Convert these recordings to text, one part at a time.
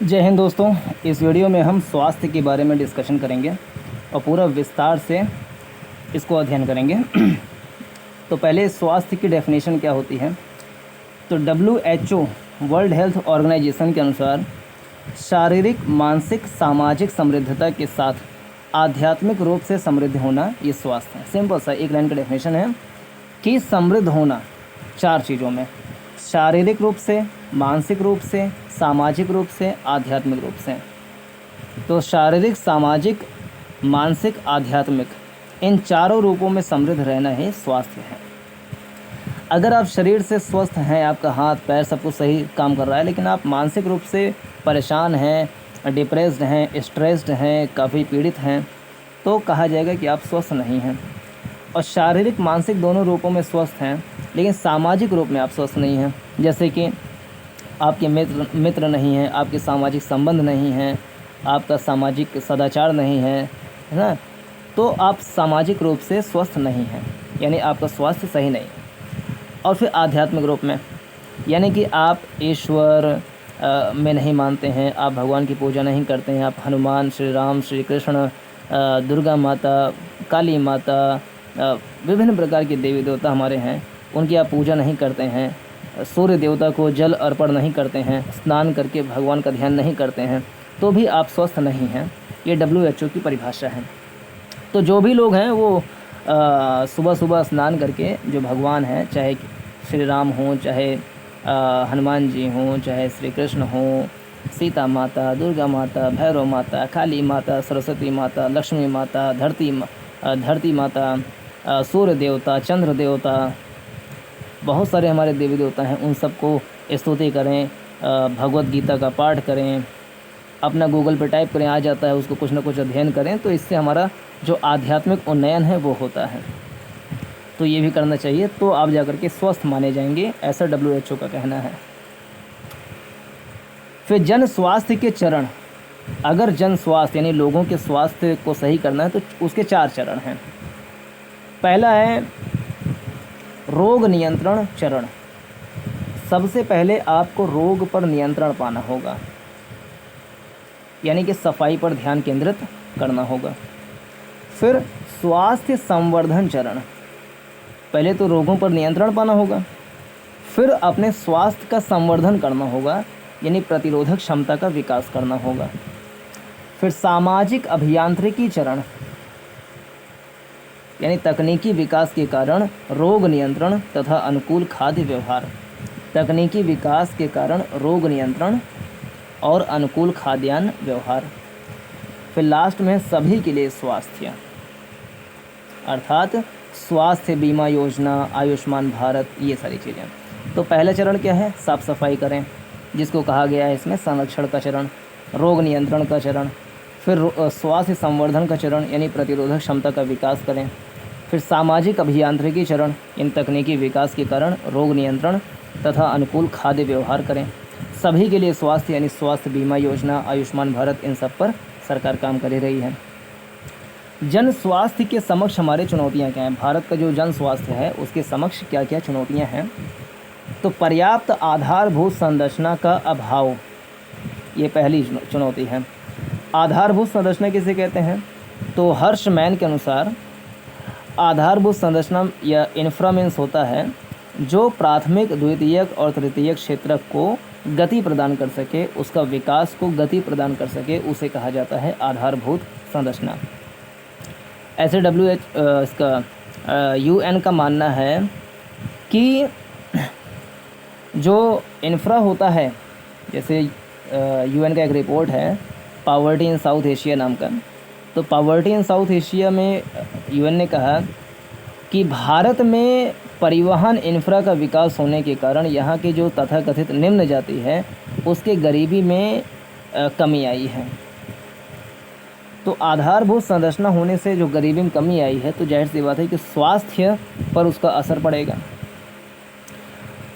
जय हिंद दोस्तों। इस वीडियो में हम स्वास्थ्य के बारे में डिस्कशन करेंगे और पूरा विस्तार से इसको अध्ययन करेंगे। तो पहले स्वास्थ्य की डेफिनेशन क्या होती है। तो WHO वर्ल्ड हेल्थ ऑर्गेनाइजेशन के अनुसार शारीरिक, मानसिक, सामाजिक समृद्धता के साथ आध्यात्मिक रूप से समृद्ध होना ये स्वास्थ्य है। सिंपल सा एक लाइन का डेफिनेशन है कि समृद्ध होना 4 चीज़ों में, शारीरिक रूप से, मानसिक रूप से, सामाजिक रूप से, आध्यात्मिक रूप से। तो शारीरिक, सामाजिक, मानसिक, आध्यात्मिक, इन चारों रूपों में समृद्ध रहना ही स्वास्थ्य है। अगर आप शरीर से स्वस्थ हैं, आपका हाथ पैर सब कुछ सही काम कर रहा है, लेकिन आप मानसिक रूप से परेशान हैं, डिप्रेस्ड हैं, स्ट्रेस्ड हैं, काफ़ी पीड़ित हैं, तो कहा जाएगा कि आप स्वस्थ नहीं हैं। और शारीरिक, मानसिक दोनों रूपों में स्वस्थ हैं, लेकिन सामाजिक रूप में आप स्वस्थ नहीं हैं। जैसे कि आपके मित्र नहीं हैं, आपके सामाजिक संबंध नहीं हैं, आपका सामाजिक सदाचार नहीं है ना, तो आप सामाजिक रूप से स्वस्थ नहीं हैं, यानी आपका स्वास्थ्य सही नहीं है। और फिर आध्यात्मिक रूप में, यानी कि आप ईश्वर में नहीं मानते हैं, आप भगवान की पूजा नहीं करते हैं, आप हनुमान, श्री राम, श्री कृष्ण, दुर्गा माता, काली माता, विभिन्न प्रकार के देवी देवता हमारे हैं, उनकी आप पूजा नहीं करते हैं, सूर्य देवता को जल अर्पण नहीं करते हैं, स्नान करके भगवान का ध्यान नहीं करते हैं, तो भी आप स्वस्थ नहीं हैं। ये WHO की परिभाषा है। तो जो भी लोग हैं वो सुबह सुबह स्नान करके जो भगवान हैं, चाहे श्री राम हों, चाहे हनुमान जी हों, चाहे श्री कृष्ण हों, सीता माता, दुर्गा माता, भैरव माता, काली माता, सरस्वती माता, लक्ष्मी माता, धरती माता, सूर्य देवता, चंद्र देवता, बहुत सारे हमारे देवी देवता हैं, उन सबको स्तुति करें, भगवत गीता का पाठ करें, अपना गूगल पे टाइप करें, आ जाता है, उसको कुछ ना कुछ अध्ययन करें, तो इससे हमारा जो आध्यात्मिक उन्नयन है वो होता है। तो ये भी करना चाहिए, तो आप जाकर के स्वस्थ माने जाएंगे, ऐसा WHO का कहना है। फिर जन स्वास्थ्य के चरण। अगर जन स्वास्थ्य यानी लोगों के स्वास्थ्य को सही करना है तो उसके 4 चरण हैं। पहला है रोग नियंत्रण चरण। सबसे पहले आपको रोग पर नियंत्रण पाना होगा, यानी कि सफाई पर ध्यान केंद्रित करना होगा। फिर स्वास्थ्य संवर्धन चरण। पहले तो रोगों पर नियंत्रण पाना होगा, फिर अपने स्वास्थ्य का संवर्धन करना होगा, यानी प्रतिरोधक क्षमता का विकास करना होगा। फिर सामाजिक अभियांत्रिकी चरण, यानी तकनीकी विकास के कारण रोग नियंत्रण तथा अनुकूल खाद्य व्यवहार। तकनीकी विकास के कारण रोग नियंत्रण और अनुकूल खाद्यान्न व्यवहार। फिर लास्ट में सभी के लिए स्वास्थ्य, अर्थात स्वास्थ्य बीमा योजना, आयुष्मान भारत, ये सारी चीज़ें। तो पहला चरण क्या है? साफ सफाई करें, जिसको कहा गया है इसमें संरक्षण का चरण, रोग नियंत्रण का चरण, फिर स्वास्थ्य संवर्धन का चरण, यानी प्रतिरोधक क्षमता का विकास करें। फिर सामाजिक अभियांत्रिकी चरण, इन तकनीकी विकास के कारण रोग नियंत्रण तथा अनुकूल खाद्य व्यवहार करें। सभी के लिए स्वास्थ्य, यानी स्वास्थ्य बीमा योजना, आयुष्मान भारत, इन सब पर सरकार काम कर रही है। जन स्वास्थ्य के समक्ष हमारे चुनौतियां क्या हैं? भारत का जो जन स्वास्थ्य है उसके समक्ष क्या क्या चुनौतियां हैं? तो पर्याप्त आधारभूत संरचना का अभाव, ये पहली चुनौती है। आधारभूत संरचना किसे कहते हैं? तो हर्षमैन के अनुसार आधारभूत संरचना या इंफ्रा मीन्स होता है जो प्राथमिक, द्वितीयक और तृतीयक क्षेत्र को गति प्रदान कर सके, उसका विकास को गति प्रदान कर सके, उसे कहा जाता है आधारभूत संरचना। ऐसे UN का मानना है कि जो इंफ्रा होता है, जैसे UN का एक रिपोर्ट है पॉवर्टी इन साउथ एशिया नाम का, तो पॉवर्टी इन साउथ एशिया में UN ने कहा कि भारत में परिवहन इंफ्रा का विकास होने के कारण यहाँ के जो तथाकथित निम्न जाति है उसके गरीबी में कमी आई है। तो आधारभूत संरचना होने से जो गरीबी में कमी आई है, तो जाहिर सी बात है कि स्वास्थ्य पर उसका असर पड़ेगा।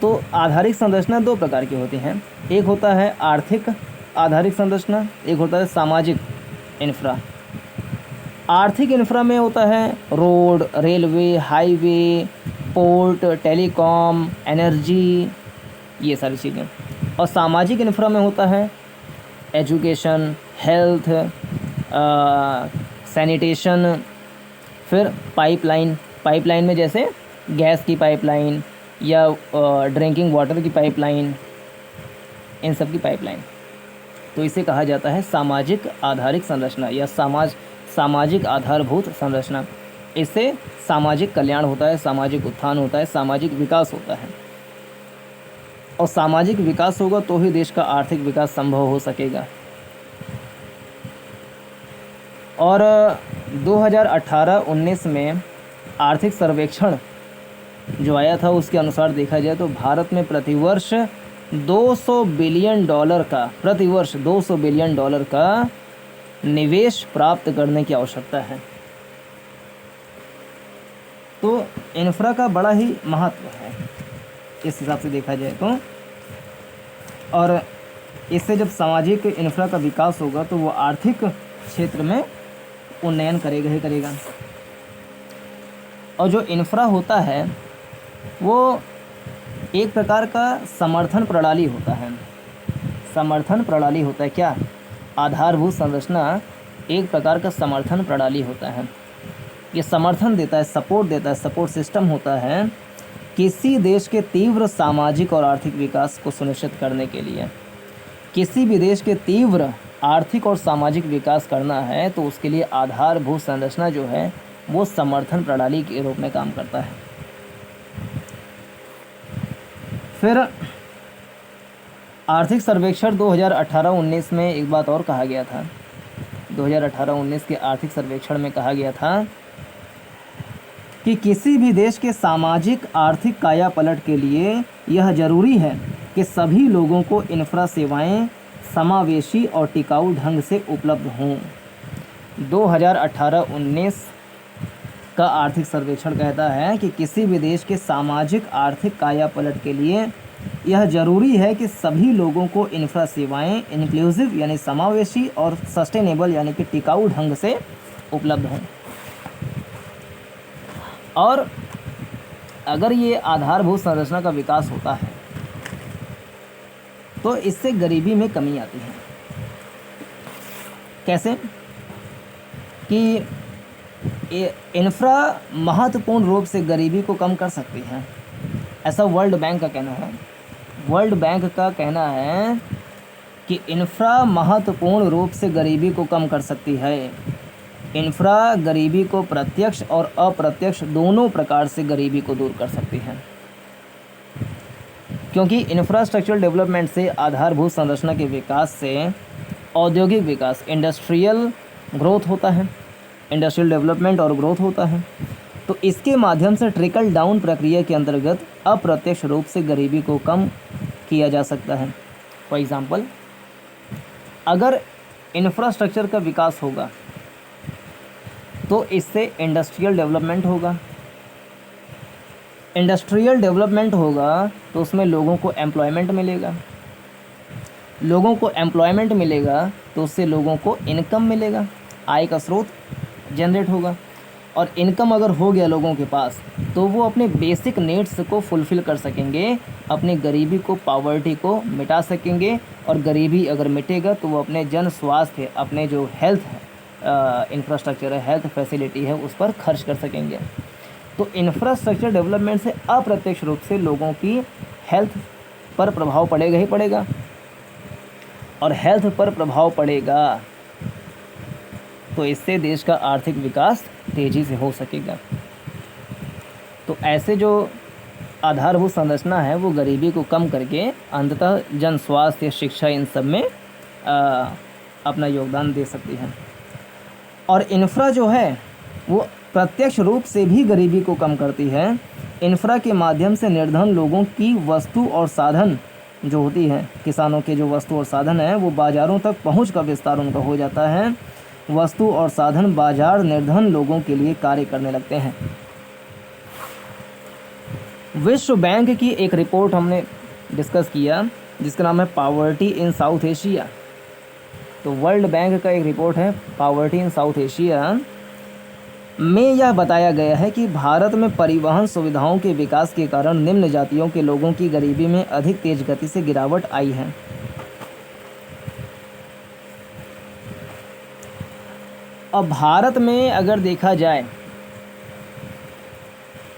तो आधारिक संरचना 2 प्रकार की होती हैं, एक होता है आर्थिक आधारिक संरचना, एक होता है सामाजिक इंफ्रा। आर्थिक इंफ्रा में होता है road, railway, highway, port, telecom, energy, ये सारी चीज़ें। और सामाजिक इंफ्रा में होता है एजुकेशन, हेल्थ, सैनिटेशन, फिर पाइपलाइन। पाइपलाइन में जैसे गैस की पाइपलाइन या ड्रिंकिंग वाटर की पाइपलाइन, इन सब की पाइपलाइन। तो इसे कहा जाता है सामाजिक आधारित संरचना या सामाजिक आधारभूत संरचना। इससे सामाजिक कल्याण होता है, सामाजिक उत्थान होता है, सामाजिक विकास होता है। और सामाजिक विकास होगा तो ही देश का आर्थिक विकास संभव हो सकेगा। और 2018-19 में आर्थिक सर्वेक्षण जो आया था उसके अनुसार देखा जाए तो भारत में प्रतिवर्ष $200 बिलियन का, प्रतिवर्ष $200 बिलियन का निवेश प्राप्त करने की आवश्यकता है। तो इंफ्रा का बड़ा ही महत्व है इस हिसाब से देखा जाए तो। और इससे जब सामाजिक इंफ्रा का विकास होगा तो वो आर्थिक क्षेत्र में उन्नयन करेगा ही करेगा। और जो इंफ्रा होता है वो एक प्रकार का समर्थन प्रणाली होता है। समर्थन प्रणाली होता है क्या? आधारभूत संरचना एक प्रकार का समर्थन प्रणाली होता है। ये समर्थन देता है, सपोर्ट देता है, सपोर्ट सिस्टम होता है किसी देश के तीव्र सामाजिक और आर्थिक विकास को सुनिश्चित करने के लिए। किसी भी देश के तीव्र आर्थिक और सामाजिक विकास करना है तो उसके लिए आधारभूत संरचना जो है वो समर्थन प्रणाली के रूप में काम करता है। फिर आर्थिक सर्वेक्षण 2018-19 में एक बात और कहा गया था। 2018-19 के आर्थिक सर्वेक्षण में कहा गया था कि किसी भी देश के सामाजिक आर्थिक कायापलट के लिए यह जरूरी है कि सभी लोगों को इंफ्रा सेवाएं समावेशी और टिकाऊ ढंग से उपलब्ध हों। 2018-19 का आर्थिक सर्वेक्षण कहता है कि किसी भी देश के सामाजिक आर्थिक कायापलट के लिए यह जरूरी है कि सभी लोगों को इंफ्रा सेवाएं इंक्लूसिव यानी समावेशी और सस्टेनेबल यानी कि टिकाऊ ढंग से उपलब्ध हों। और अगर ये आधारभूत संरचना का विकास होता है तो इससे गरीबी में कमी आती है। कैसे? कि इंफ्रा महत्वपूर्ण रूप से गरीबी को कम कर सकती है, ऐसा वर्ल्ड बैंक का कहना है। वर्ल्ड बैंक का कहना है कि इंफ्रा महत्वपूर्ण रूप से गरीबी को कम कर सकती है। इंफ्रा गरीबी को प्रत्यक्ष और अप्रत्यक्ष दोनों प्रकार से गरीबी को दूर कर सकती है, क्योंकि इंफ्रास्ट्रक्चरल डेवलपमेंट से, आधारभूत संरचना के विकास से औद्योगिक विकास, इंडस्ट्रियल ग्रोथ होता है, इंडस्ट्रियल डेवलपमेंट और ग्रोथ होता है। तो इसके माध्यम से ट्रिकल डाउन प्रक्रिया के अंतर्गत अप्रत्यक्ष रूप से गरीबी को कम किया जा सकता है। फॉर एग्ज़ाम्पल, अगर इंफ्रास्ट्रक्चर का विकास होगा तो इससे इंडस्ट्रियल डेवलपमेंट होगा। इंडस्ट्रियल डेवलपमेंट होगा तो उसमें लोगों को एम्प्लॉयमेंट मिलेगा। लोगों को एम्प्लॉयमेंट मिलेगा तो उससे लोगों को इनकम मिलेगा, आय का स्रोत जनरेट होगा। और इनकम अगर हो गया लोगों के पास तो वो अपने बेसिक नीड्स को फुलफ़िल कर सकेंगे, अपनी गरीबी को, पॉवर्टी को मिटा सकेंगे। और गरीबी अगर मिटेगा तो वो अपने जन स्वास्थ्य, अपने जो हेल्थ इंफ्रास्ट्रक्चर है, हेल्थ फैसिलिटी है, उस पर खर्च कर सकेंगे। तो इंफ्रास्ट्रक्चर डेवलपमेंट से अप्रत्यक्ष रूप से लोगों की हेल्थ पर प्रभाव पड़ेगा ही पड़ेगा। और हेल्थ पर प्रभाव पड़ेगा तो इससे देश का आर्थिक विकास तेज़ी से हो सकेगा। तो ऐसे जो आधारभूत संरचना है वो गरीबी को कम करके अंततः जन स्वास्थ्य, शिक्षा, इन सब में अपना योगदान दे सकती है। और इंफ्रा जो है वो प्रत्यक्ष रूप से भी गरीबी को कम करती है। इंफ्रा के माध्यम से निर्धन लोगों की वस्तु और साधन जो होती है, किसानों के जो वस्तु और साधन हैं, वो बाज़ारों तक पहुंच का विस्तार उनका हो जाता है। वस्तु और साधन बाजार निर्धन लोगों के लिए कार्य करने लगते हैं। विश्व बैंक की एक रिपोर्ट हमने डिस्कस किया जिसका नाम है पॉवर्टी इन साउथ एशिया। तो वर्ल्ड बैंक का एक रिपोर्ट है पॉवर्टी इन साउथ एशिया में यह बताया गया है कि भारत में परिवहन सुविधाओं के विकास के कारण निम्न जातियों के लोगों की गरीबी में अधिक तेज गति से गिरावट आई है। और भारत में अगर देखा जाए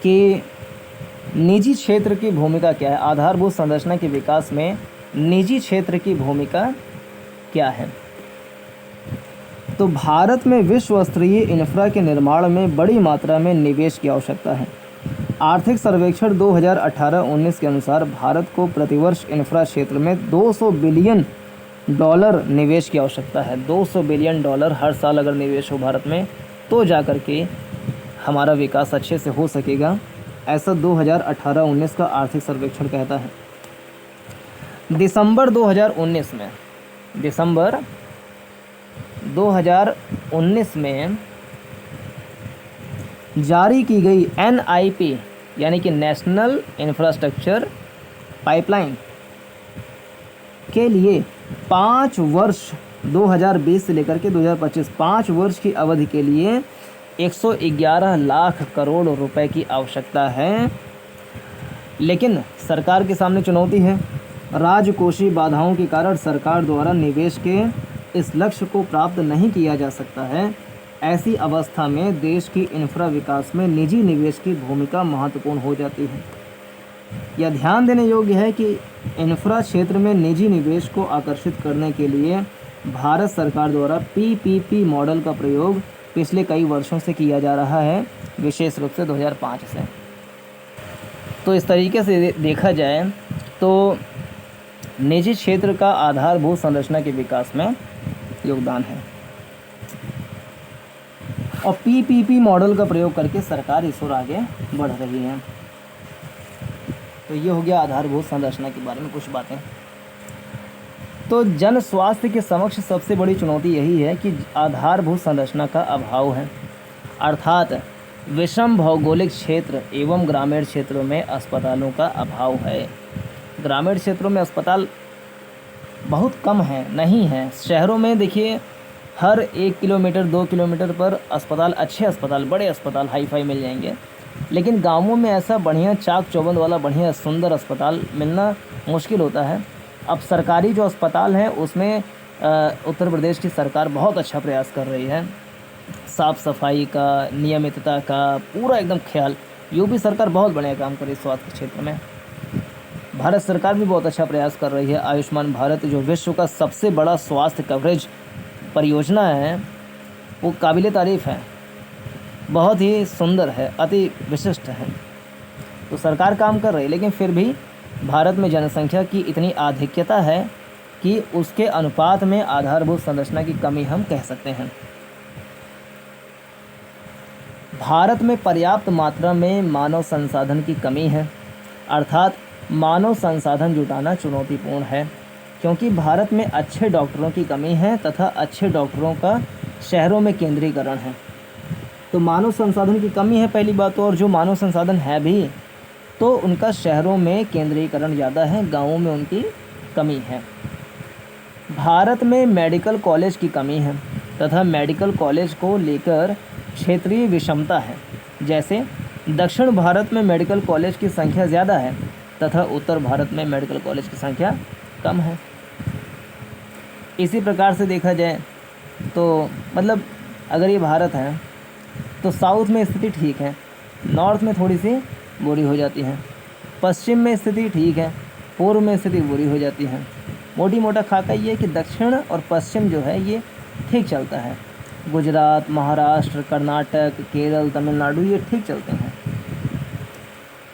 कि निजी क्षेत्र की भूमिका क्या है, आधारभूत संरचना के विकास में निजी क्षेत्र की भूमिका क्या है, तो भारत में विश्व स्तरीय इंफ्रा के निर्माण में बड़ी मात्रा में निवेश की आवश्यकता है। आर्थिक सर्वेक्षण 2018-19 के अनुसार भारत को प्रतिवर्ष इंफ्रा क्षेत्र में $200 बिलियन निवेश की आवश्यकता है। $200 बिलियन हर साल अगर निवेश हो भारत में तो जाकर के हमारा विकास अच्छे से हो सकेगा, ऐसा 2018-19 का आर्थिक सर्वेक्षण कहता है। दिसंबर 2019 में जारी की गई NIP यानी कि नेशनल इंफ्रास्ट्रक्चर पाइपलाइन के लिए 5 वर्ष 2020 से लेकर के 2025 5 वर्ष की अवधि के लिए 111 लाख करोड़ रुपए की आवश्यकता है। लेकिन सरकार के सामने चुनौती है। राजकोषीय बाधाओं के कारण सरकार द्वारा निवेश के इस लक्ष्य को प्राप्त नहीं किया जा सकता है। ऐसी अवस्था में देश की इंफ्रा विकास में निजी निवेश की भूमिका महत्वपूर्ण हो जाती है। यह ध्यान देने योग्य है कि इंफ्रा क्षेत्र में निजी निवेश को आकर्षित करने के लिए भारत सरकार द्वारा PPP मॉडल का प्रयोग पिछले कई वर्षों से किया जा रहा है, विशेष रूप से 2005 से। तो इस तरीके से देखा जाए तो निजी क्षेत्र का आधारभूत संरचना के विकास में योगदान है और PPP मॉडल का प्रयोग करके सरकार इस ओर आगे बढ़ रही है। तो ये हो गया आधारभूत संरचना के बारे में कुछ बातें। तो जन स्वास्थ्य के समक्ष सबसे बड़ी चुनौती यही है कि आधारभूत संरचना का अभाव है, अर्थात विषम भौगोलिक क्षेत्र एवं ग्रामीण क्षेत्रों में अस्पतालों का अभाव है। ग्रामीण क्षेत्रों में अस्पताल बहुत कम है, नहीं है। शहरों में देखिए हर 1 किलोमीटर 2 किलोमीटर पर अस्पताल, अच्छे अस्पताल, बड़े अस्पताल हाई फाई मिल जाएंगे, लेकिन गांवों में ऐसा बढ़िया चाक चौबंद वाला बढ़िया सुंदर अस्पताल मिलना मुश्किल होता है। अब सरकारी जो अस्पताल हैं उसमें उत्तर प्रदेश की सरकार बहुत अच्छा प्रयास कर रही है, साफ़ सफाई का, नियमितता का पूरा एकदम ख्याल। यूपी सरकार बहुत बढ़िया काम कर रही है स्वास्थ्य क्षेत्र में। भारत सरकार भी बहुत अच्छा प्रयास कर रही है। आयुष्मान भारत जो विश्व का सबसे बड़ा स्वास्थ्य कवरेज परियोजना है वो काबिले तारीफ़ है, बहुत ही सुंदर है, अति विशिष्ट है। तो सरकार काम कर रही है, लेकिन फिर भी भारत में जनसंख्या की इतनी आधिक्यता है कि उसके अनुपात में आधारभूत संरचना की कमी हम कह सकते हैं। भारत में पर्याप्त मात्रा में मानव संसाधन की कमी है, अर्थात मानव संसाधन जुटाना चुनौतीपूर्ण है, क्योंकि भारत में अच्छे डॉक्टरों की कमी है तथा अच्छे डॉक्टरों का शहरों में केंद्रीकरण है। तो मानव संसाधन की कमी है पहली बात, और जो मानव संसाधन है भी तो उनका शहरों में केंद्रीकरण ज़्यादा है, गांवों में उनकी कमी है। भारत में मेडिकल कॉलेज की कमी है तथा मेडिकल कॉलेज को लेकर क्षेत्रीय विषमता है। जैसे दक्षिण भारत में मेडिकल कॉलेज की संख्या ज़्यादा है तथा उत्तर भारत में मेडिकल कॉलेज की संख्या कम है। इसी प्रकार से देखा जाए तो मतलब अगर ये भारत है तो साउथ में स्थिति ठीक है, नॉर्थ में थोड़ी सी बुरी हो जाती है, पश्चिम में स्थिति ठीक है, पूर्व में स्थिति बुरी हो जाती है। मोटी मोटा खाका ये है कि दक्षिण और पश्चिम जो है ये ठीक चलता है। गुजरात, महाराष्ट्र, कर्नाटक, केरल, तमिलनाडु ये ठीक चलते हैं,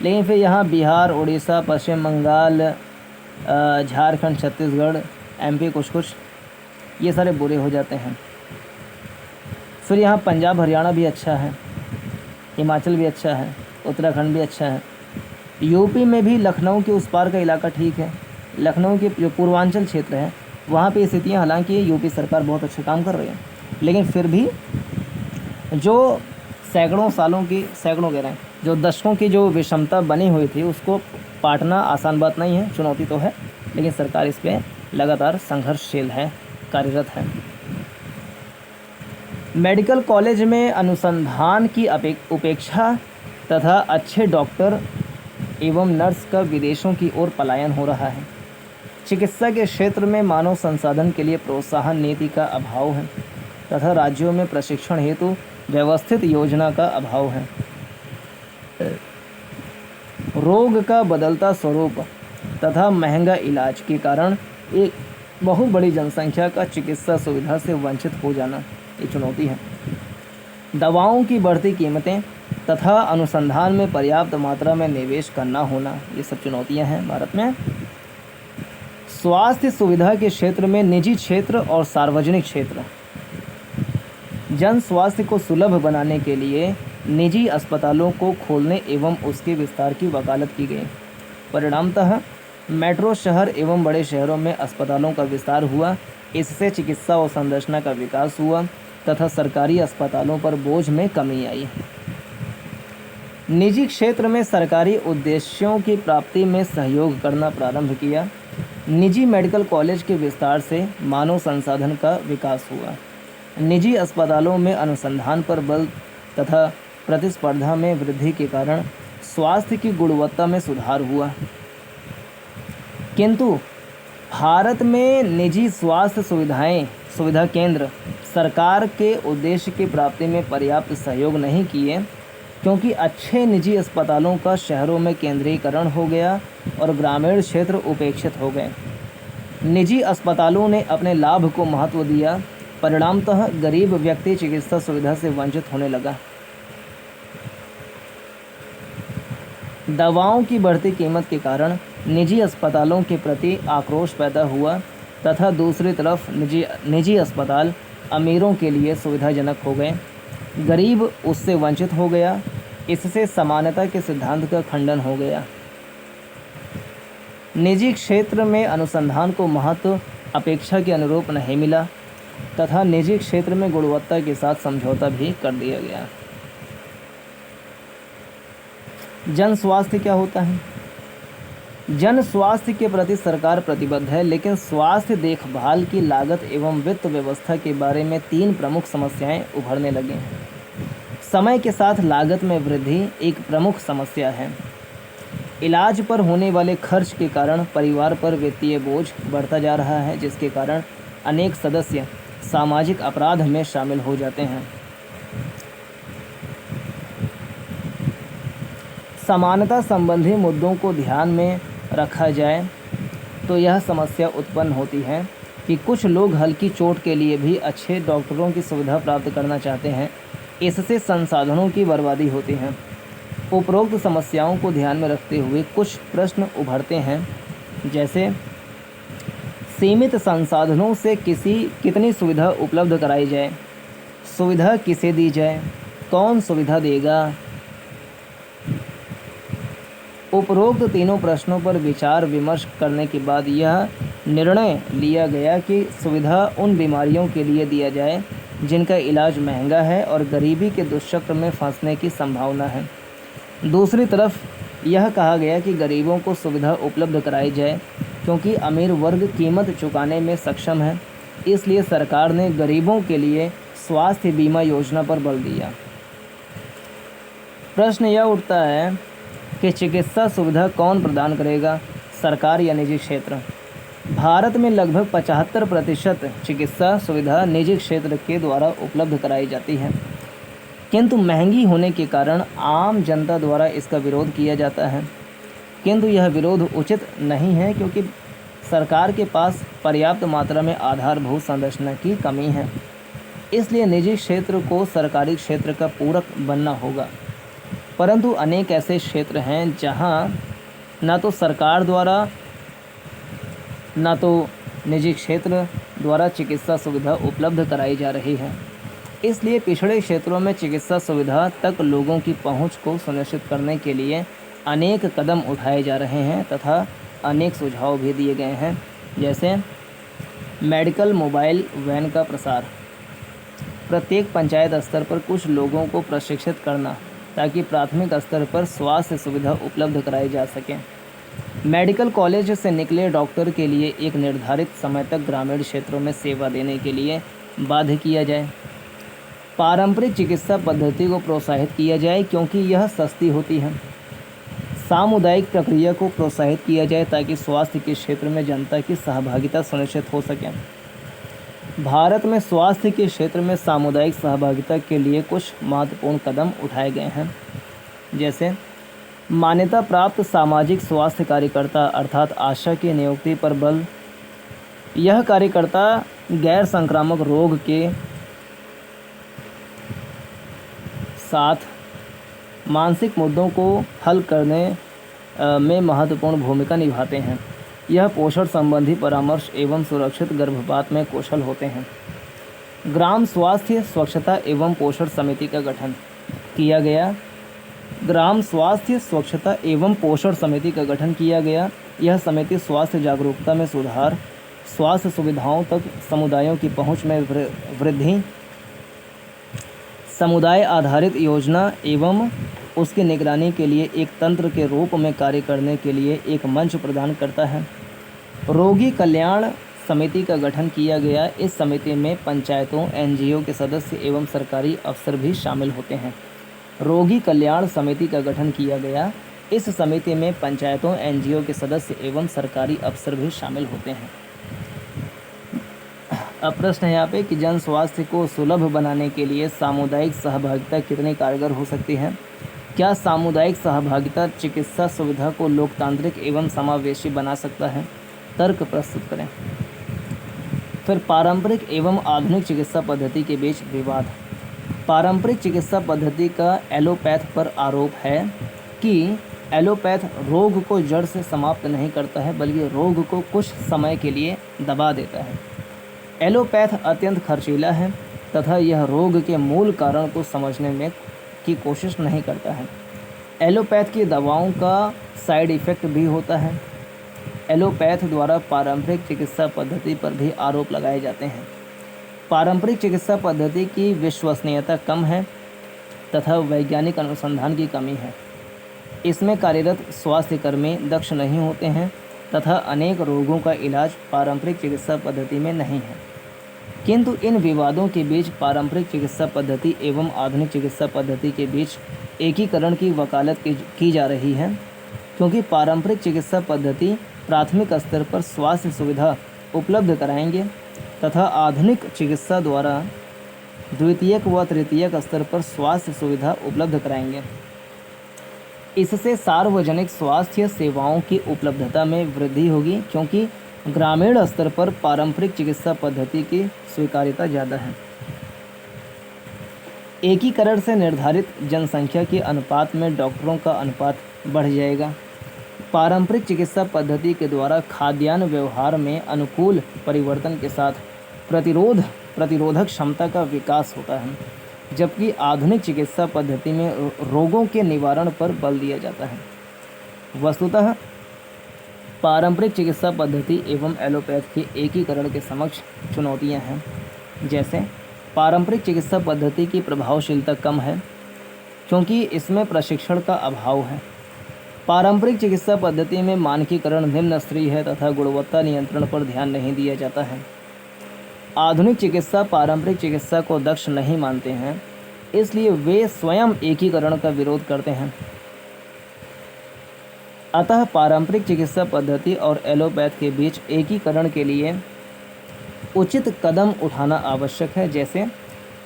लेकिन फिर यहाँ बिहार, उड़ीसा, पश्चिम बंगाल, झारखंड, छत्तीसगढ़, MP कुछ ये सारे बुरे हो जाते हैं। फिर यहाँ पंजाब, हरियाणा भी अच्छा है, हिमाचल भी अच्छा है, उत्तराखंड भी अच्छा है। यूपी में भी लखनऊ के उस पार का इलाका ठीक है। लखनऊ के जो पूर्वांचल क्षेत्र है वहाँ पे स्थितियाँ, हालांकि यूपी सरकार बहुत अच्छा काम कर रही है, लेकिन फिर भी जो सैकड़ों कह रहे हैं, जो दशकों की जो विषमता बनी हुई थी उसको पाटना आसान बात नहीं है, चुनौती तो है, लेकिन सरकार इस पर लगातार संघर्षशील है, कार्यरत है। मेडिकल कॉलेज में अनुसंधान की उपेक्षा तथा अच्छे डॉक्टर एवं नर्स का विदेशों की ओर पलायन हो रहा है। चिकित्सा के क्षेत्र में मानव संसाधन के लिए प्रोत्साहन नीति का अभाव है। तथा राज्यों में प्रशिक्षण हेतु व्यवस्थित योजना का अभाव है। रोग का बदलता स्वरूप तथा महंगा इलाज के कारण एक बहुत बड़ी जनसंख्या का चिकित्सा सुविधा से वंचित हो जाना ये चुनौती है। दवाओं की बढ़ती कीमतें तथा अनुसंधान में पर्याप्त मात्रा में निवेश करना होना, ये सब चुनौतियां हैं भारत में। स्वास्थ्य सुविधा के क्षेत्र में निजी क्षेत्र और सार्वजनिक क्षेत्र। जन स्वास्थ्य को सुलभ बनाने के लिए निजी अस्पतालों को खोलने एवं उसके विस्तार की वकालत की गई। परिणामतः मेट्रो शहर एवं बड़े शहरों में अस्पतालों का विस्तार हुआ। इससे चिकित्सा और संरचना का विकास हुआ तथा सरकारी अस्पतालों पर बोझ में कमी आई। निजी क्षेत्र में सरकारी उद्देश्यों की प्राप्ति में सहयोग करना प्रारंभ किया। निजी मेडिकल कॉलेज के विस्तार से मानव संसाधन का विकास हुआ। निजी अस्पतालों में अनुसंधान पर बल तथा प्रतिस्पर्धा में वृद्धि के कारण स्वास्थ्य की गुणवत्ता में सुधार हुआ। किंतु भारत में निजी स्वास्थ्य सुविधा केंद्र सरकार के उद्देश्य की प्राप्ति में पर्याप्त सहयोग नहीं किए, क्योंकि अच्छे निजी अस्पतालों का शहरों में केंद्रीकरण हो गया और ग्रामीण क्षेत्र उपेक्षित हो गए। निजी अस्पतालों ने अपने लाभ को महत्व दिया। परिणामतः गरीब व्यक्ति चिकित्सा सुविधा से वंचित होने लगा। दवाओं की बढ़ती कीमत के कारण निजी अस्पतालों के प्रति आक्रोश पैदा हुआ तथा दूसरी तरफ निजी अस्पताल अमीरों के लिए सुविधाजनक हो गए, गरीब उससे वंचित हो गया। इससे समानता के सिद्धांत का खंडन हो गया। निजी क्षेत्र में अनुसंधान को महत्व अपेक्षा के अनुरूप नहीं मिला तथा निजी क्षेत्र में गुणवत्ता के साथ समझौता भी कर दिया गया। जन स्वास्थ्य क्या होता है? जन स्वास्थ्य के प्रति सरकार प्रतिबद्ध है, लेकिन स्वास्थ्य देखभाल की लागत एवं वित्त व्यवस्था के बारे में 3 प्रमुख समस्याएं उभरने लगी हैं। समय के साथ लागत में वृद्धि एक प्रमुख समस्या है। इलाज पर होने वाले खर्च के कारण परिवार पर वित्तीय बोझ बढ़ता जा रहा है, जिसके कारण अनेक सदस्य सामाजिक अपराध में शामिल हो जाते हैं। समानता संबंधी मुद्दों को ध्यान में रखा जाए तो यह समस्या उत्पन्न होती है कि कुछ लोग हल्की चोट के लिए भी अच्छे डॉक्टरों की सुविधा प्राप्त करना चाहते हैं। इससे संसाधनों की बर्बादी होती है। उपरोक्त समस्याओं को ध्यान में रखते हुए कुछ प्रश्न उभरते हैं, जैसे सीमित संसाधनों से कितनी सुविधा उपलब्ध कराई जाए, सुविधा किसे दी जाए, कौन सुविधा देगा। उपरोक्त तीनों प्रश्नों पर विचार विमर्श करने के बाद यह निर्णय लिया गया कि सुविधा उन बीमारियों के लिए दिया जाए जिनका इलाज महंगा है और गरीबी के दुष्चक्र में फंसने की संभावना है। दूसरी तरफ यह कहा गया कि गरीबों को सुविधा उपलब्ध कराई जाए, क्योंकि अमीर वर्ग कीमत चुकाने में सक्षम है। इसलिए सरकार ने गरीबों के लिए स्वास्थ्य बीमा योजना पर बल दिया। प्रश्न यह उठता है कि चिकित्सा सुविधा कौन प्रदान करेगा, सरकार या निजी क्षेत्र? भारत में लगभग 75% चिकित्सा सुविधा निजी क्षेत्र के द्वारा उपलब्ध कराई जाती है, किंतु महंगी होने के कारण आम जनता द्वारा इसका विरोध किया जाता है। किंतु यह विरोध उचित नहीं है, क्योंकि सरकार के पास पर्याप्त मात्रा में आधारभूत संरचना की कमी है। इसलिए निजी क्षेत्र को सरकारी क्षेत्र का पूरक बनना होगा। परंतु अनेक ऐसे क्षेत्र हैं जहां न तो सरकार द्वारा न तो निजी क्षेत्र द्वारा चिकित्सा सुविधा उपलब्ध कराई जा रही है। इसलिए पिछड़े क्षेत्रों में चिकित्सा सुविधा तक लोगों की पहुंच को सुनिश्चित करने के लिए अनेक कदम उठाए जा रहे हैं तथा अनेक सुझाव भी दिए गए हैं, जैसे मेडिकल मोबाइल वैन का प्रसार, प्रत्येक पंचायत स्तर पर कुछ लोगों को प्रशिक्षित करना ताकि प्राथमिक स्तर पर स्वास्थ्य सुविधा उपलब्ध कराई जा सके। मेडिकल कॉलेज से निकले डॉक्टर के लिए एक निर्धारित समय तक ग्रामीण क्षेत्रों में सेवा देने के लिए बाध्य किया जाए। पारंपरिक चिकित्सा पद्धति को प्रोत्साहित किया जाए, क्योंकि यह सस्ती होती है। सामुदायिक प्रक्रिया को प्रोत्साहित किया जाए ताकि स्वास्थ्य के क्षेत्र में जनता की सहभागिता सुनिश्चित हो सके। भारत में स्वास्थ्य के क्षेत्र में सामुदायिक सहभागिता के लिए कुछ महत्वपूर्ण कदम उठाए गए हैं, जैसे मान्यता प्राप्त सामाजिक स्वास्थ्य कार्यकर्ता अर्थात आशा की नियुक्ति पर बल। यह कार्यकर्ता गैर संक्रामक रोग के साथ मानसिक मुद्दों को हल करने में महत्वपूर्ण भूमिका निभाते हैं। यह पोषण संबंधी परामर्श एवं सुरक्षित गर्भपात में कौशल होते हैं। ग्राम स्वास्थ्य स्वच्छता एवं पोषण समिति का गठन किया गया। ग्राम स्वास्थ्य स्वच्छता एवं पोषण समिति का गठन किया गया। यह समिति स्वास्थ्य जागरूकता में सुधार, स्वास्थ्य सुविधाओं तक समुदायों की पहुंच में वृद्धि, समुदाय आधारित योजना एवं उसकी निगरानी के लिए एक तंत्र के रूप में कार्य करने के लिए एक मंच प्रदान करता है। रोगी कल्याण समिति का गठन किया गया। इस समिति में पंचायतों, एनजीओ के सदस्य एवं सरकारी अफसर भी शामिल होते हैं। रोगी कल्याण समिति का गठन किया गया। इस समिति में पंचायतों, एनजीओ के सदस्य एवं सरकारी अफसर भी शामिल होते हैं। अब प्रश्न है यहाँ पे कि जन स्वास्थ्य को सुलभ बनाने के लिए सामुदायिक सहभागिता कितनी कारगर हो सकती है? क्या सामुदायिक सहभागिता चिकित्सा सुविधा को लोकतांत्रिक एवं समावेशी बना सकता है? तर्क प्रस्तुत करें। फिर पारंपरिक एवं आधुनिक चिकित्सा पद्धति के बीच विवाद। पारंपरिक चिकित्सा पद्धति का एलोपैथ पर आरोप है कि एलोपैथ रोग को जड़ से समाप्त नहीं करता है बल्कि रोग को कुछ समय के लिए दबा देता है। एलोपैथ अत्यंत खर्चीला है तथा यह रोग के मूल कारण को समझने में की कोशिश नहीं करता है। एलोपैथ की दवाओं का साइड इफ़ेक्ट भी होता है। एलोपैथ द्वारा पारंपरिक चिकित्सा पद्धति पर भी आरोप लगाए जाते हैं। पारंपरिक चिकित्सा पद्धति की विश्वसनीयता कम है तथा वैज्ञानिक अनुसंधान की कमी है। इसमें कार्यरत स्वास्थ्यकर्मी दक्ष नहीं होते हैं तथा अनेक रोगों का इलाज पारंपरिक चिकित्सा पद्धति में नहीं है। किंतु इन विवादों के बीच पारंपरिक चिकित्सा पद्धति एवं आधुनिक चिकित्सा पद्धति के बीच एकीकरण की वकालत की जा रही है, क्योंकि पारंपरिक चिकित्सा पद्धति प्राथमिक स्तर पर स्वास्थ्य सुविधा उपलब्ध कराएंगे तथा आधुनिक चिकित्सा द्वारा द्वितीयक व तृतीयक स्तर पर स्वास्थ्य सुविधा उपलब्ध कराएंगे। इससे सार्वजनिक स्वास्थ्य सेवाओं की उपलब्धता में वृद्धि होगी, क्योंकि ग्रामीण स्तर पर पारंपरिक चिकित्सा पद्धति की स्वीकार्यता ज़्यादा है। एकीकरण से निर्धारित जनसंख्या के अनुपात में डॉक्टरों का अनुपात बढ़ जाएगा। पारंपरिक चिकित्सा पद्धति के द्वारा खाद्यान्न व्यवहार में अनुकूल परिवर्तन के साथ प्रतिरोधक क्षमता का विकास होता है, जबकि आधुनिक चिकित्सा पद्धति में रोगों के निवारण पर बल दिया जाता है। वस्तुतः पारंपरिक चिकित्सा पद्धति एवं एलोपैथ के एकीकरण के समक्ष चुनौतियां हैं, जैसे पारंपरिक चिकित्सा पद्धति की प्रभावशीलता कम है क्योंकि इसमें प्रशिक्षण का अभाव है। पारंपरिक चिकित्सा पद्धति में मानकीकरण निम्न स्तरीय है तथा गुणवत्ता नियंत्रण पर ध्यान नहीं दिया जाता है। आधुनिक चिकित्सा पारंपरिक चिकित्सा को दक्ष नहीं मानते हैं, इसलिए वे स्वयं एकीकरण का विरोध करते हैं। अतः पारंपरिक चिकित्सा पद्धति और एलोपैथ के बीच एकीकरण के लिए उचित कदम उठाना आवश्यक है, जैसे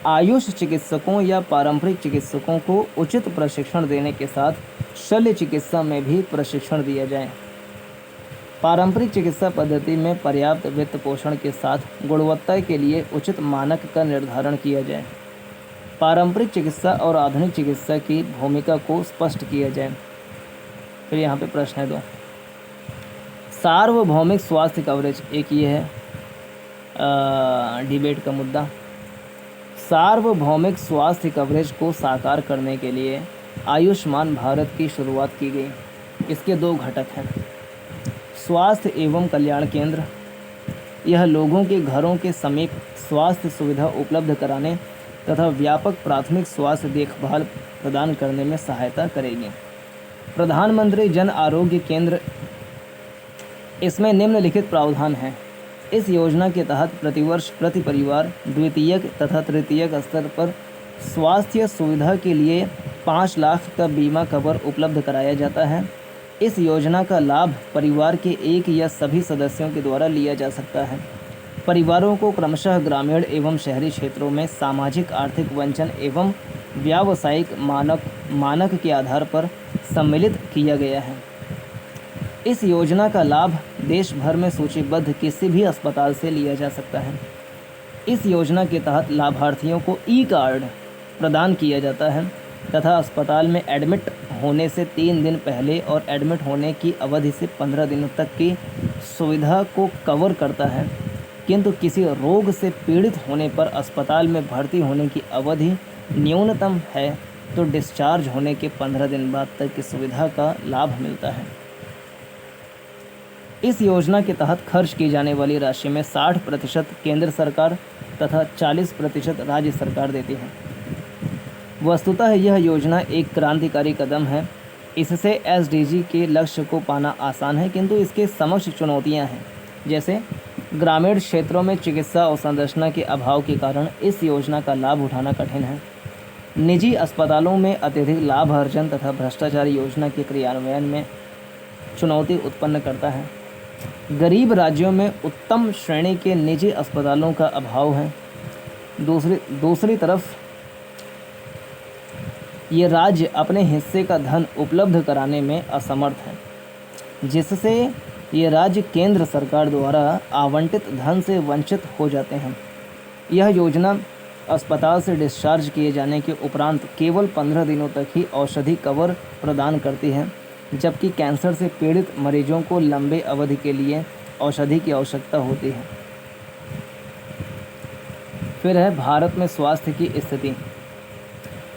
आयुष चिकित्सकों या पारंपरिक चिकित्सकों को उचित प्रशिक्षण देने के साथ शल्य चिकित्सा में भी प्रशिक्षण दिया जाए। पारंपरिक चिकित्सा पद्धति में पर्याप्त वित्त पोषण के साथ गुणवत्ता के लिए उचित मानक का निर्धारण किया जाए। पारंपरिक चिकित्सा और आधुनिक चिकित्सा की भूमिका को स्पष्ट किया जाए। फिर यहाँ पे प्रश्न है 2, सार्वभौमिक स्वास्थ्य कवरेज, एक ये है डिबेट का मुद्दा। सार्वभौमिक स्वास्थ्य कवरेज को साकार करने के लिए आयुष्मान भारत की शुरुआत की गई। इसके 2 घटक हैं। स्वास्थ्य एवं कल्याण केंद्र, यह लोगों के घरों के समीप स्वास्थ्य सुविधा उपलब्ध कराने तथा व्यापक प्राथमिक स्वास्थ्य देखभाल प्रदान करने में सहायता करेगी। प्रधानमंत्री जन आरोग्य केंद्र, इसमें निम्नलिखित प्रावधान हैं। इस योजना के तहत प्रतिवर्ष प्रति परिवार द्वितीयक तथा तृतीयक स्तर पर स्वास्थ्य सुविधा के लिए 5 लाख का बीमा कवर उपलब्ध कराया जाता है। इस योजना का लाभ परिवार के एक या सभी सदस्यों के द्वारा लिया जा सकता है। परिवारों को क्रमशः ग्रामीण एवं शहरी क्षेत्रों में सामाजिक आर्थिक वंचन एवं व्यावसायिक मानक के आधार पर सम्मिलित किया गया है। इस योजना का लाभ देश भर में सूचीबद्ध किसी भी अस्पताल से लिया जा सकता है। इस योजना के तहत लाभार्थियों को ई कार्ड प्रदान किया जाता है तथा अस्पताल में एडमिट होने से 3 दिन पहले और एडमिट होने की अवधि से 15 दिनों तक की सुविधा को कवर करता है, किंतु किसी रोग से पीड़ित होने पर अस्पताल में भर्ती होने की अवधि न्यूनतम है तो डिस्चार्ज होने के 15 दिन बाद तक की सुविधा का लाभ मिलता है। इस योजना के तहत खर्च की जाने वाली राशि में 60% केंद्र सरकार तथा 40% राज्य सरकार देती है। वस्तुतः यह योजना एक क्रांतिकारी कदम है। इससे एसडीजी के लक्ष्य को पाना आसान है, किंतु इसके समक्ष चुनौतियां हैं, जैसे ग्रामीण क्षेत्रों में चिकित्सा अवसंरचना के अभाव के कारण इस योजना का लाभ उठाना कठिन है। निजी अस्पतालों में अत्यधिक लाभ अर्जन तथा भ्रष्टाचार योजना के क्रियान्वयन में चुनौती उत्पन्न करता है। गरीब राज्यों में उत्तम श्रेणी के निजी अस्पतालों का अभाव है। दूसरी तरफ ये राज्य अपने हिस्से का धन उपलब्ध कराने में असमर्थ है, जिससे ये राज्य केंद्र सरकार द्वारा आवंटित धन से वंचित हो जाते हैं। यह योजना अस्पताल से डिस्चार्ज किए जाने के उपरांत केवल 15 दिनों तक ही औषधि कवर प्रदान करती है, जबकि कैंसर से पीड़ित मरीजों को लंबे अवधि के लिए औषधि की आवश्यकता होती है। फिर है भारत में स्वास्थ्य की स्थिति।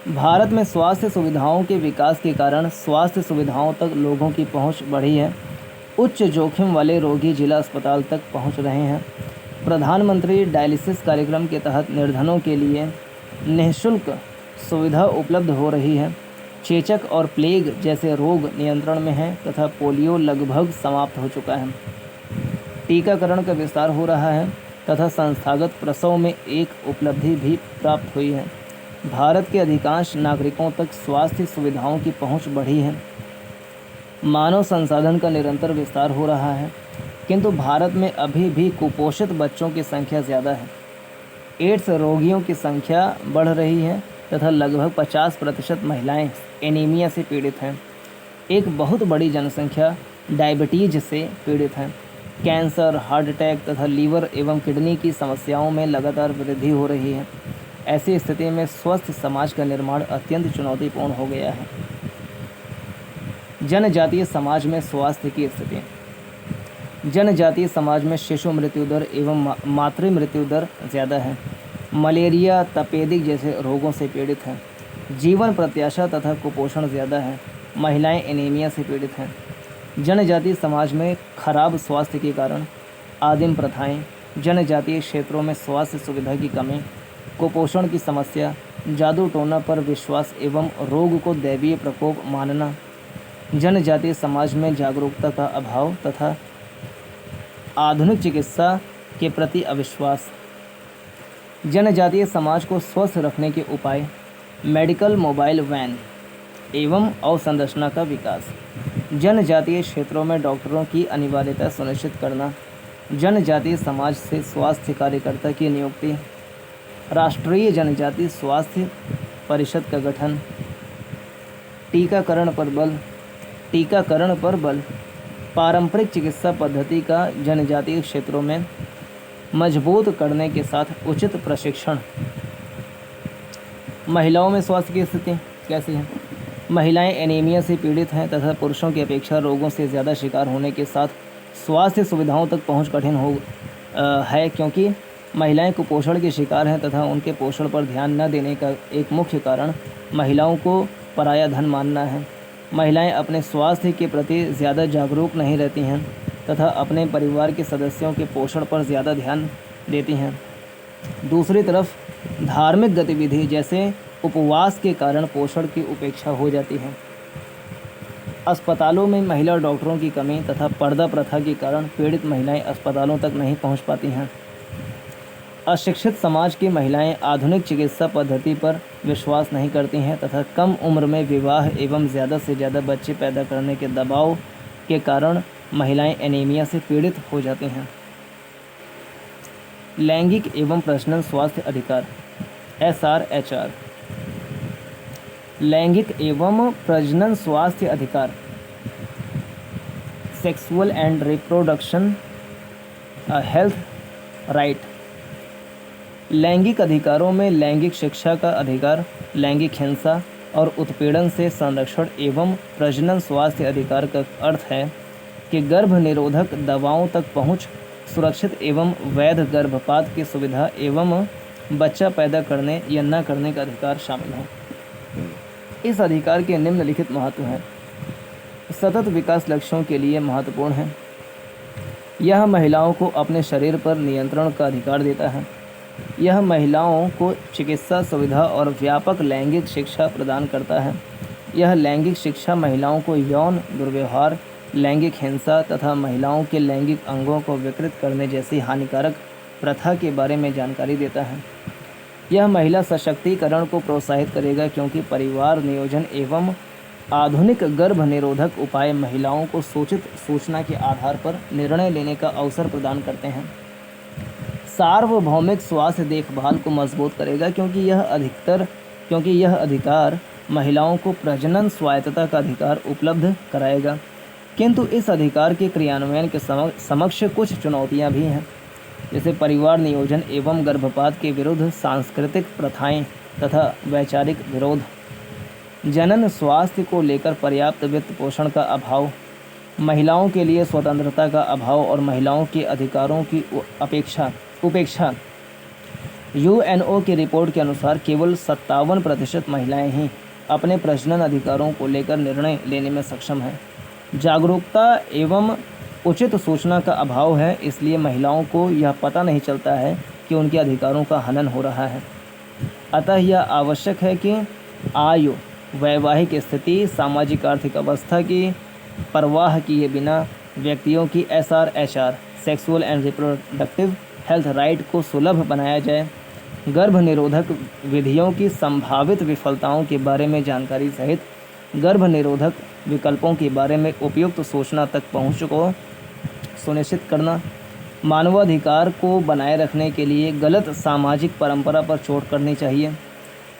भारत में स्वास्थ्य सुविधाओं के विकास के कारण स्वास्थ्य सुविधाओं तक लोगों की पहुंच बढ़ी है। उच्च जोखिम वाले रोगी जिला अस्पताल तक पहुंच रहे हैं। प्रधानमंत्री डायलिसिस कार्यक्रम के तहत निर्धनों के लिए निःशुल्क सुविधा उपलब्ध हो रही है। चेचक और प्लेग जैसे रोग नियंत्रण में हैं तथा पोलियो लगभग समाप्त हो चुका है। टीकाकरण का विस्तार हो रहा है तथा संस्थागत प्रसव में एक उपलब्धि भी प्राप्त हुई है। भारत के अधिकांश नागरिकों तक स्वास्थ्य सुविधाओं की पहुंच बढ़ी है। मानव संसाधन का निरंतर विस्तार हो रहा है, किंतु भारत में अभी भी कुपोषित बच्चों की संख्या ज़्यादा है। एड्स रोगियों की संख्या बढ़ रही है तथा लगभग 50% महिलाएं एनीमिया से पीड़ित हैं। एक बहुत बड़ी जनसंख्या डायबिटीज से पीड़ित है। कैंसर, हार्ट अटैक तथा लीवर एवं किडनी की समस्याओं में लगातार वृद्धि हो रही है। ऐसी स्थिति में स्वस्थ समाज का निर्माण अत्यंत चुनौतीपूर्ण हो गया है। जनजातीय समाज में स्वास्थ्य की स्थिति। जनजातीय समाज में शिशु मृत्यु दर एवं मातृ मृत्यु दर ज़्यादा है। मलेरिया, तपेदिक जैसे रोगों से पीड़ित हैं। जीवन प्रत्याशा तथा कुपोषण ज़्यादा है। महिलाएं एनीमिया से पीड़ित हैं। जनजातीय समाज में खराब स्वास्थ्य के कारण आदिम प्रथाएं, जनजातीय क्षेत्रों में स्वास्थ्य सुविधा की कमी, कुपोषण की समस्या, जादू टोना पर विश्वास एवं रोग को दैवीय प्रकोप मानना, जनजातीय समाज में जागरूकता का अभाव तथा आधुनिक चिकित्सा के प्रति अविश्वास। जनजातीय समाज को स्वस्थ रखने के उपाय, मेडिकल मोबाइल वैन एवं अवसंरचना का विकास, जनजातीय क्षेत्रों में डॉक्टरों की अनिवार्यता सुनिश्चित करना, जनजातीय समाज से स्वास्थ्य कार्यकर्ता की नियुक्ति, राष्ट्रीय जनजातीय स्वास्थ्य परिषद का गठन, टीकाकरण पर बल, पारंपरिक चिकित्सा पद्धति का जनजातीय क्षेत्रों में मजबूत करने के साथ उचित प्रशिक्षण। महिलाओं में स्वास्थ्य की स्थिति कैसी है? महिलाएं एनीमिया से पीड़ित हैं तथा पुरुषों की अपेक्षा रोगों से ज़्यादा शिकार होने के साथ स्वास्थ्य सुविधाओं तक पहुंच कठिन है, क्योंकि महिलाएं कुपोषण के शिकार हैं तथा उनके पोषण पर ध्यान न देने का एक मुख्य कारण महिलाओं को पराया धन मानना है। महिलाएं अपने स्वास्थ्य के प्रति ज़्यादा जागरूक नहीं रहती हैं तथा अपने परिवार के सदस्यों के पोषण पर ज़्यादा ध्यान देती हैं। दूसरी तरफ धार्मिक गतिविधि जैसे उपवास के कारण पोषण की उपेक्षा हो जाती है। अस्पतालों में महिला डॉक्टरों की कमी तथा पर्दा प्रथा के कारण पीड़ित महिलाएं अस्पतालों तक नहीं पहुंच पाती हैं। अशिक्षित समाज की महिलाएं आधुनिक चिकित्सा पद्धति पर विश्वास नहीं करती हैं तथा कम उम्र में विवाह एवं ज़्यादा से ज़्यादा बच्चे पैदा करने के दबाव के कारण महिलाएं एनीमिया से पीड़ित हो जाती हैं। लैंगिक एवं प्रजनन स्वास्थ्य अधिकार SRHR, लैंगिक एवं प्रजनन स्वास्थ्य अधिकार sexual and reproduction health right. लैंगिक अधिकारों में लैंगिक शिक्षा का अधिकार, लैंगिक हिंसा और उत्पीड़न से संरक्षण एवं प्रजनन स्वास्थ्य अधिकार का अर्थ है कि गर्भ निरोधक दवाओं तक पहुंच, सुरक्षित एवं वैध गर्भपात की सुविधा एवं बच्चा पैदा करने या न करने का अधिकार शामिल है। इस अधिकार के निम्नलिखित महत्व हैं। सतत विकास लक्ष्यों के लिए महत्वपूर्ण है। यह महिलाओं को अपने शरीर पर नियंत्रण का अधिकार देता है। यह महिलाओं को चिकित्सा सुविधा और व्यापक लैंगिक शिक्षा प्रदान करता है। यह लैंगिक शिक्षा महिलाओं को यौन दुर्व्यवहार, लैंगिक हिंसा तथा महिलाओं के लैंगिक अंगों को विकृत करने जैसी हानिकारक प्रथा के बारे में जानकारी देता है। यह महिला सशक्तिकरण को प्रोत्साहित करेगा क्योंकि परिवार नियोजन एवं आधुनिक गर्भ निरोधक उपाय महिलाओं को सूचित सूचना के आधार पर निर्णय लेने का अवसर प्रदान करते हैं। सार्वभौमिक स्वास्थ्य देखभाल को मजबूत करेगा क्योंकि यह अधिकार महिलाओं को प्रजनन स्वायत्तता का अधिकार उपलब्ध कराएगा। किंतु इस अधिकार के क्रियान्वयन के समक्ष कुछ चुनौतियां भी हैं, जैसे परिवार नियोजन एवं गर्भपात के विरुद्ध सांस्कृतिक प्रथाएं तथा वैचारिक विरोध, जनन स्वास्थ्य को लेकर पर्याप्त वित्त पोषण का अभाव, महिलाओं के लिए स्वतंत्रता का अभाव और महिलाओं के अधिकारों की उपेक्षा। UNO की रिपोर्ट के अनुसार केवल 57% महिलाएं ही अपने प्रजनन अधिकारों को लेकर निर्णय लेने में सक्षम हैं। जागरूकता एवं उचित सूचना का अभाव है, इसलिए महिलाओं को यह पता नहीं चलता है कि उनके अधिकारों का हनन हो रहा है। अतः यह आवश्यक है कि आयु, वैवाहिक स्थिति, सामाजिक आर्थिक अवस्था की परवाह किए बिना व्यक्तियों की SRHR sexual and reproductive health right को सुलभ बनाया जाए। गर्भ निरोधक विधियों की संभावित विफलताओं के बारे में जानकारी सहित गर्भ निरोधक विकल्पों के बारे में उपयुक्त सूचना तक पहुंच को सुनिश्चित करना, मानवाधिकार को बनाए रखने के लिए गलत सामाजिक परंपरा पर चोट करनी चाहिए,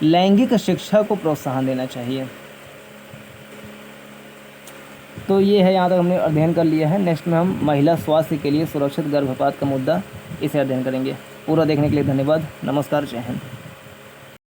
लैंगिक शिक्षा को प्रोत्साहन देना चाहिए। तो ये है, यहाँ तक हमने अध्ययन कर लिया है। नेक्स्ट में हम महिला स्वास्थ्य के लिए सुरक्षित गर्भपात का मुद्दा, इसे अध्ययन करेंगे। पूरा देखने के लिए धन्यवाद। नमस्कार, जय हिंद।